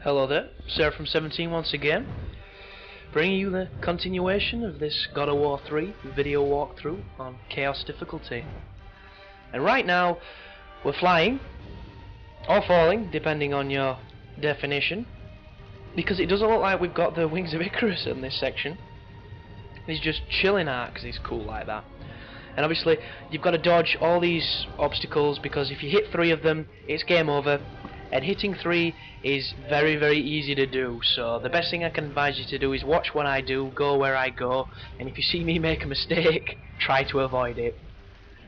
Hello there, Sarah from 17 once again, bringing you the continuation of this God of War 3 video walkthrough on Chaos difficulty. And right now, we're flying, or falling, depending on your definition, because it doesn't look like we've got the wings of Icarus in this section. He's just chilling out because he's cool like that. And obviously, you've got to dodge all these obstacles, because if you hit 3 of them, it's game over. And hitting 3 is very, very easy to do, so the best thing I can advise you to do is watch what I do, go where I go, and if you see me make a mistake, try to avoid it.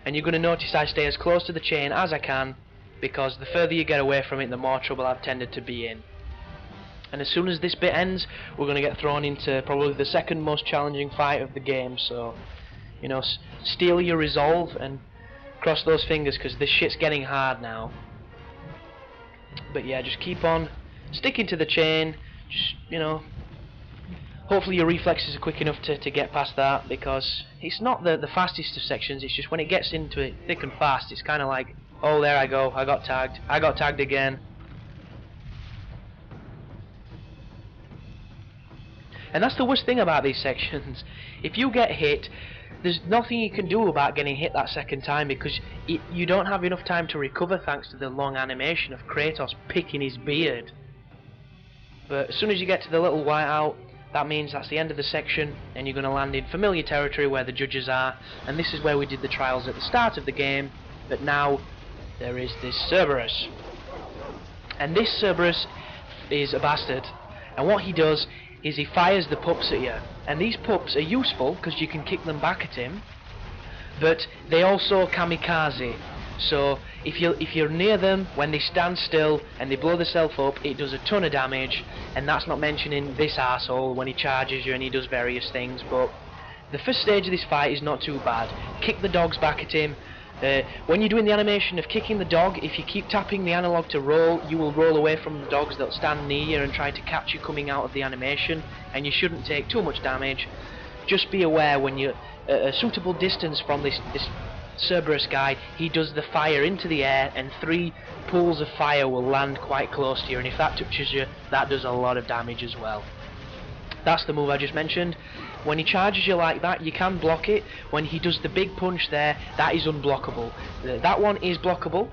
And you're going to notice I stay as close to the chain as I can, because the further you get away from it, the more trouble I've tended to be in. And as soon as this bit ends, we're going to get thrown into probably the second most challenging fight of the game, so, you know, steel your resolve and cross those fingers, because this shit's getting hard now. But yeah, just keep on sticking to the chain. Just, you know, hopefully your reflexes are quick enough to get past that, because it's not the fastest of sections. It's just when it gets into it thick and fast, it's kind of like, oh, there I go, I got tagged again. And that's the worst thing about these sections. If you get hit, there's nothing you can do about getting hit that second time, because you don't have enough time to recover thanks to the long animation of Kratos picking his beard. But as soon as you get to the little whiteout, that means that's the end of the section, and you're going to land in familiar territory where the judges are. And this is where we did the trials at the start of the game, but now there is this Cerberus. And this Cerberus is a bastard, and what he does is he fires the pups at you, and these pups are useful because you can kick them back at him, but they also kamikaze. So if you're near them, when they stand still and they blow themselves up, it does a ton of damage. And that's not mentioning this arsehole when he charges you and he does various things. But the first stage of this fight is not too bad. Kick the dogs back at him. When you're doing the animation of kicking the dog, if you keep tapping the analog to roll, you will roll away from the dogs that stand near you and try to catch you coming out of the animation, and you shouldn't take too much damage. Just be aware when you're a suitable distance from this Cerberus guy, he does the fire into the air, and 3 pools of fire will land quite close to you, and if that touches you, that does a lot of damage as well. That's the move I just mentioned. When he charges you like that, you can block it. When he does the big punch there, that is unblockable. That one is blockable.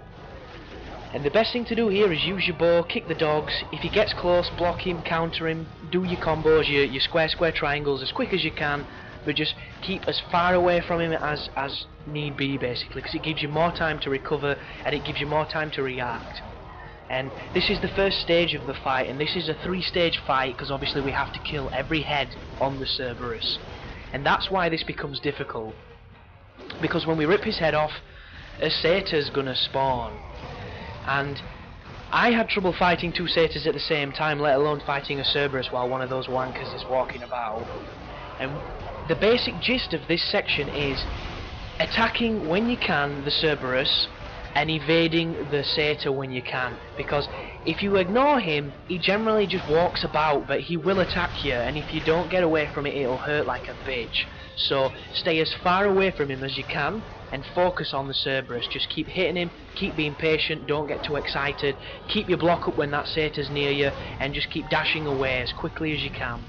And the best thing to do here is use your bow, kick the dogs. If he gets close, block him, counter him, do your combos, your square triangles as quick as you can, but just keep as far away from him as need be, basically, because it gives you more time to recover and it gives you more time to react. And this is the first stage of the fight, and this is a 3-stage fight, because obviously we have to kill every head on the Cerberus. And that's why this becomes difficult, because when we rip his head off, a Satyr's gonna spawn. And I had trouble fighting 2 Satyrs at the same time, let alone fighting a Cerberus while one of those wankers is walking about. And the basic gist of this section is attacking when you can the Cerberus, and evading the Satyr when you can, because if you ignore him, he generally just walks about, but he will attack you, and if you don't get away from it, it'll hurt like a bitch. So stay as far away from him as you can and focus on the Cerberus. Just keep hitting him, keep being patient, don't get too excited, keep your block up when that Satyr's near you, and just keep dashing away as quickly as you can.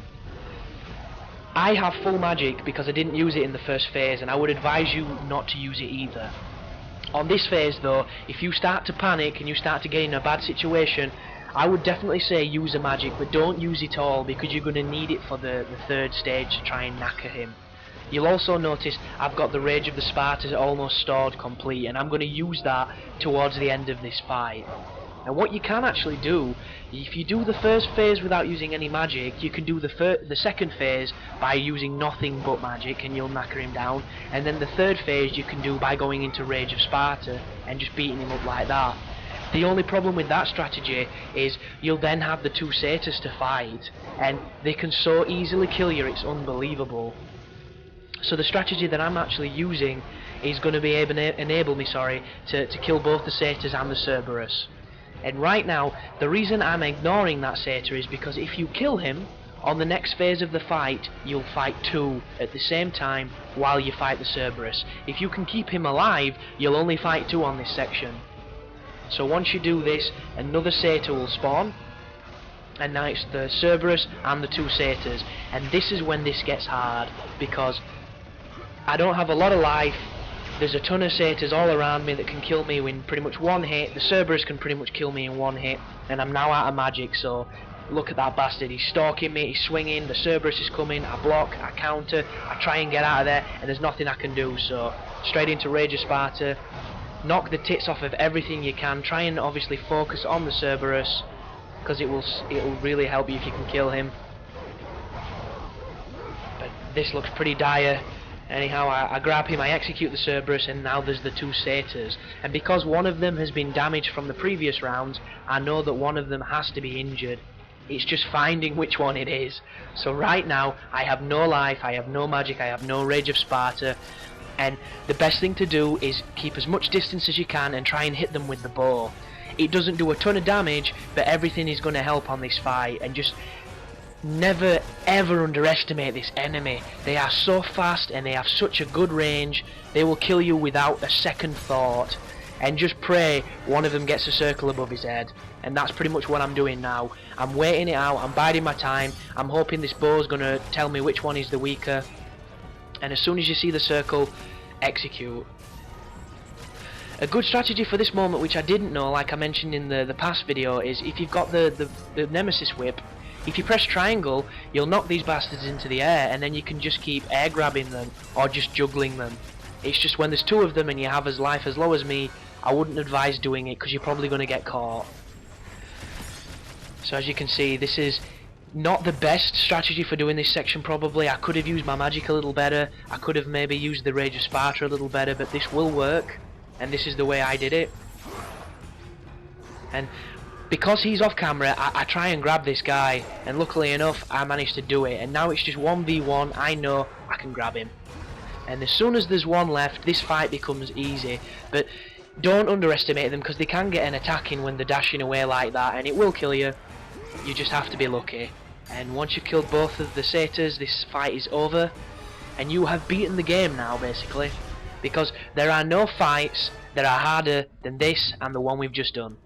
I have full magic because I didn't use it in the first phase, and I would advise you not to use it either. On this phase though, if you start to panic and you start to get in a bad situation, I would definitely say use a magic, but don't use it all, because you're going to need it for the 3rd stage to try and knacker him. You'll also notice I've got the Rage of the Spartans almost stored complete, and I'm going to use that towards the end of this fight. And what you can actually do, if you do the first phase without using any magic, you can do the second phase by using nothing but magic, and you'll knacker him down. And then the 3rd phase you can do by going into Rage of Sparta and just beating him up like that. The only problem with that strategy is you'll then have the 2 Satyrs to fight, and they can so easily kill you, it's unbelievable. So the strategy that I'm actually using is going to be enable me to kill both the Satyrs and the Cerberus. And right now, the reason I'm ignoring that Satyr is because if you kill him, on the next phase of the fight, you'll fight 2 at the same time while you fight the Cerberus. If you can keep him alive, you'll only fight 2 on this section. So once you do this, another Satyr will spawn, And now it's the Cerberus and the two Satyrs, and this is when this gets hard, because I don't have a lot of life. There's a ton of Satyrs all around me that can kill me in pretty much one hit. The Cerberus can pretty much kill me in one hit, and I'm now out of magic, so look at that bastard. He's stalking me, he's swinging, the Cerberus is coming, I block, I counter, I try and get out of there, and there's nothing I can do, so straight into Rage of Sparta. Knock the tits off of everything you can. Try and obviously focus on the Cerberus, because it will really help you if you can kill him. But this looks pretty dire. Anyhow, I grab him, I execute the Cerberus, and now there's the two Satyrs. And because one of them has been damaged from the previous rounds, I know that one of them has to be injured. It's just finding which one it is. So right now, I have no life, I have no magic, I have no Rage of Sparta. And the best thing to do is keep as much distance as you can and try and hit them with the bow. It doesn't do a ton of damage, but everything is going to help on this fight. And just never ever underestimate this enemy. They are so fast and they have such a good range. They will kill you without a second thought. And just pray one of them gets a circle above his head. And that's pretty much what I'm doing now. I'm waiting it out, I'm biding my time. I'm hoping this bow's going to tell me which one is the weaker. And as soon as you see the circle, execute. A good strategy for this moment, which I didn't know, like I mentioned in the past video, is if you've got the Nemesis whip, if you press triangle, you'll knock these bastards into the air, and then you can just keep air grabbing them, or just juggling them. It's just when there's two of them and you have life as low as me, I wouldn't advise doing it, because you're probably going to get caught. So as you can see, this is not the best strategy for doing this section probably. I could have used my magic a little better, I could have maybe used the Rage of Sparta a little better, but this will work, and this is the way I did it. And because he's off camera, I try and grab this guy, and luckily enough I managed to do it, and now it's just 1v1, I know I can grab him. And as soon as there's one left, this fight becomes easy, but don't underestimate them, because they can get an attack in when they're dashing away like that, and it will kill you. You just have to be lucky. And once you've killed both of the Satyrs, this fight is over, and you have beaten the game now, basically, because there are no fights that are harder than this and the one we've just done.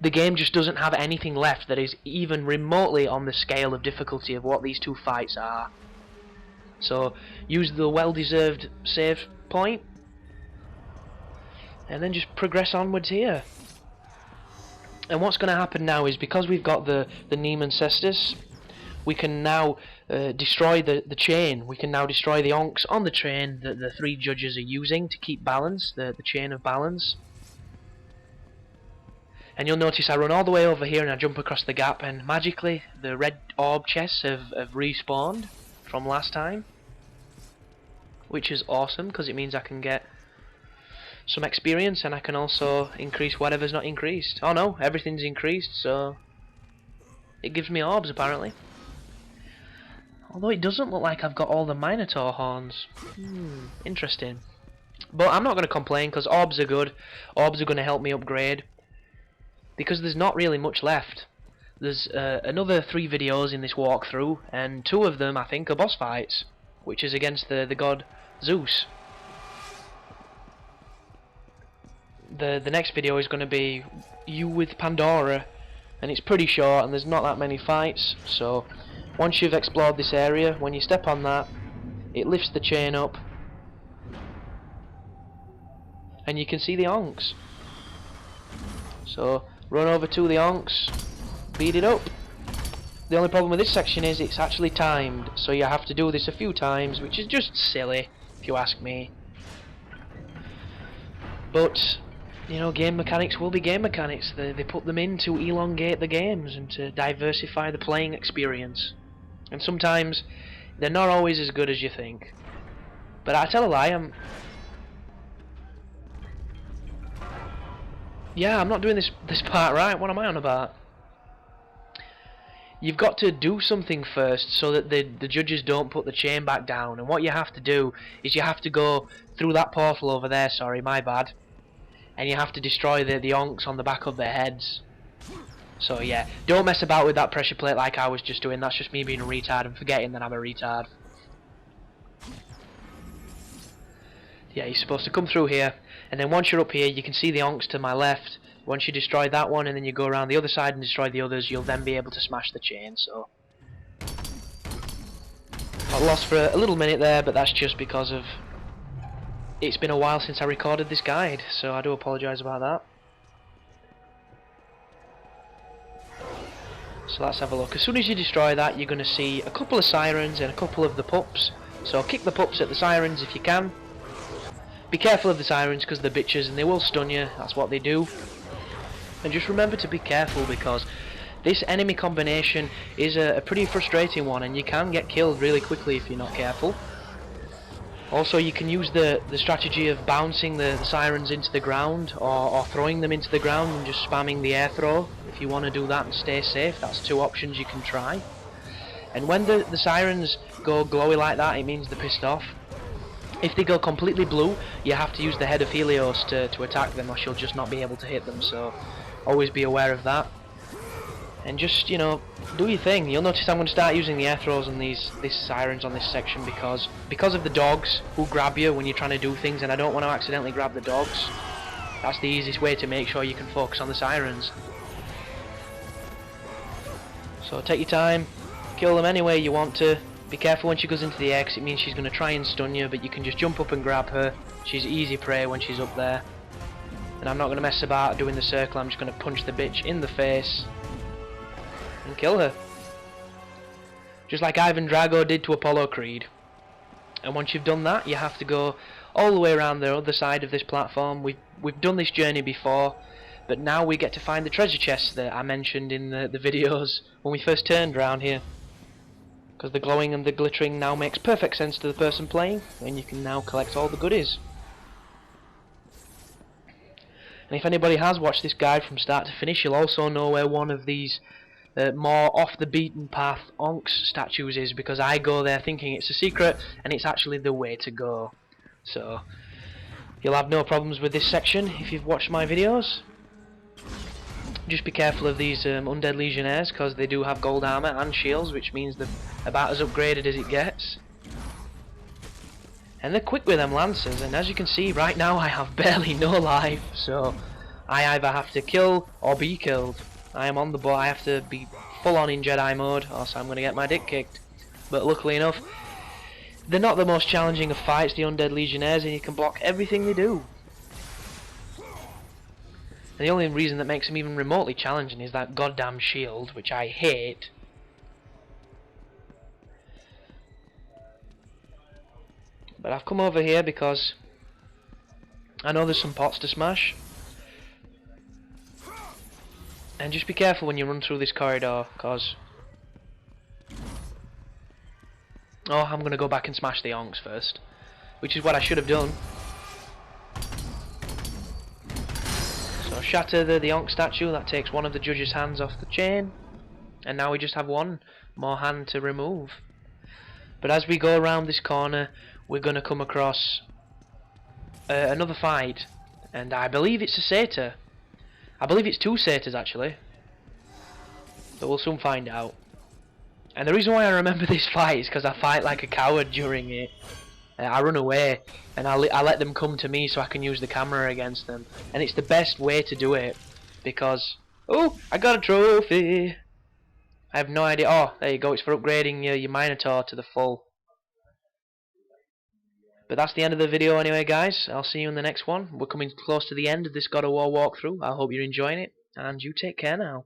The game just doesn't have anything left that is even remotely on the scale of difficulty of what these two fights are. So use the well-deserved save point, and then just progress onwards here. And what's going to happen now is, because we've got the Nemean Cestus, we can now destroy the chain. We can now destroy the onks on the train that the three judges are using to keep balance, the chain of balance. And you'll notice I run all the way over here and I jump across the gap, and magically the red orb chests have respawned from last time, which is awesome because it means I can get some experience, and I can also increase whatever's not increased. Oh no, everything's increased, so it gives me orbs apparently. Although it doesn't look like I've got all the Minotaur horns. Interesting. But I'm not going to complain, because orbs are good. Orbs are going to help me upgrade, because there's not really much left. There's another 3 videos in this walkthrough, and 2 of them I think are boss fights, which is against the god Zeus. The next video is going to be you with Pandora, and it's pretty short and there's not that many fights. So once you've explored this area, when you step on that, it lifts the chain up and you can see the onks. So run over to the onks, beat it up. The only problem with this section is it's actually timed, so you have to do this a few times, which is just silly if you ask me. But you know, game mechanics will be game mechanics. They put them in to elongate the games and to diversify the playing experience. And sometimes they're not always as good as you think. But I tell a lie, I'm not doing this part right. What am I on about? You've got to do something first so that the judges don't put the chain back down. And what you have to do is you have to go through that portal over there, sorry, my bad. And you have to destroy the onks on the back of their heads. So yeah, don't mess about with that pressure plate like I was just doing. That's just me being a retard and forgetting that I'm a retard. Yeah, you're supposed to come through here, and then once you're up here you can see the onks to my left. Once you destroy that one and then you go around the other side and destroy the others, you'll then be able to smash the chain. So got lost for a little minute there, but that's just because of it's been a while since I recorded this guide, so I do apologise about that. So let's have a look. As soon as you destroy that, you're going to see a couple of sirens and a couple of the pups. So kick the pups at the sirens if you can. Be careful of the sirens because they're bitches and they will stun you, that's what they do. And just remember to be careful because this enemy combination is a pretty frustrating one and you can get killed really quickly if you're not careful. Also, you can use the strategy of bouncing the sirens into the ground or throwing them into the ground and just spamming the air throw. If you want to do that and stay safe, that's two options you can try. And when the sirens go glowy like that, it means they're pissed off. If they go completely blue, you have to use the head of Helios to attack them, or she'll just not be able to hit them, so always be aware of that. And just, you know, do your thing. You'll notice I'm going to start using the air throws on these sirens on this section because of the dogs who grab you when you're trying to do things, and I don't want to accidentally grab the dogs. That's the easiest way to make sure you can focus on the sirens. So take your time, kill them any way you want to. Be careful when she goes into the air because it means she's going to try and stun you, but you can just jump up and grab her. She's easy prey when she's up there. And I'm not going to mess about doing the circle, I'm just going to punch the bitch in the face and kill her. Just like Ivan Drago did to Apollo Creed. And once you've done that, you have to go all the way around the other side of this platform. We've done this journey before, but now we get to find the treasure chests that I mentioned in the videos when we first turned around here. Because the glowing and the glittering now makes perfect sense to the person playing, and you can now collect all the goodies. And if anybody has watched this guide from start to finish, you'll also know where one of these more off the beaten path Onks statues is, because I go there thinking it's a secret and it's actually the way to go. So you'll have no problems with this section if you've watched my videos. Just be careful of these undead legionnaires because they do have gold armor and shields, which means they're about as upgraded as it gets. And they're quick with them lancers, and as you can see right now I have barely no life, so I either have to kill or be killed. I am on the board. I have to be full on in Jedi mode, or else I'm going to get my dick kicked. But luckily enough, they're not the most challenging of fights, the undead legionnaires, and you can block everything they do. And the only reason that makes them even remotely challenging is that goddamn shield, which I hate. But I've come over here because I know there's some pots to smash. And just be careful when you run through this corridor, cause I'm gonna go back and smash the Onks first, which is what I should have done. So shatter the Onk statue. That takes one of the judge's hands off the chain, and now we just have one more hand to remove. But as we go around this corner, we're gonna come across another fight, and I believe it's a satyr. I believe it's two satyrs actually, but we'll soon find out. And the reason why I remember this fight is because I fight like a coward during it. I run away and I let them come to me so I can use the camera against them, and it's the best way to do it because I got a trophy. I have no idea. Oh, there you go. It's for upgrading your Minotaur to the full. But that's the end of the video anyway, guys. I'll see you in the next one. We're coming close to the end of this God of War walkthrough. I hope you're enjoying it, and you take care now.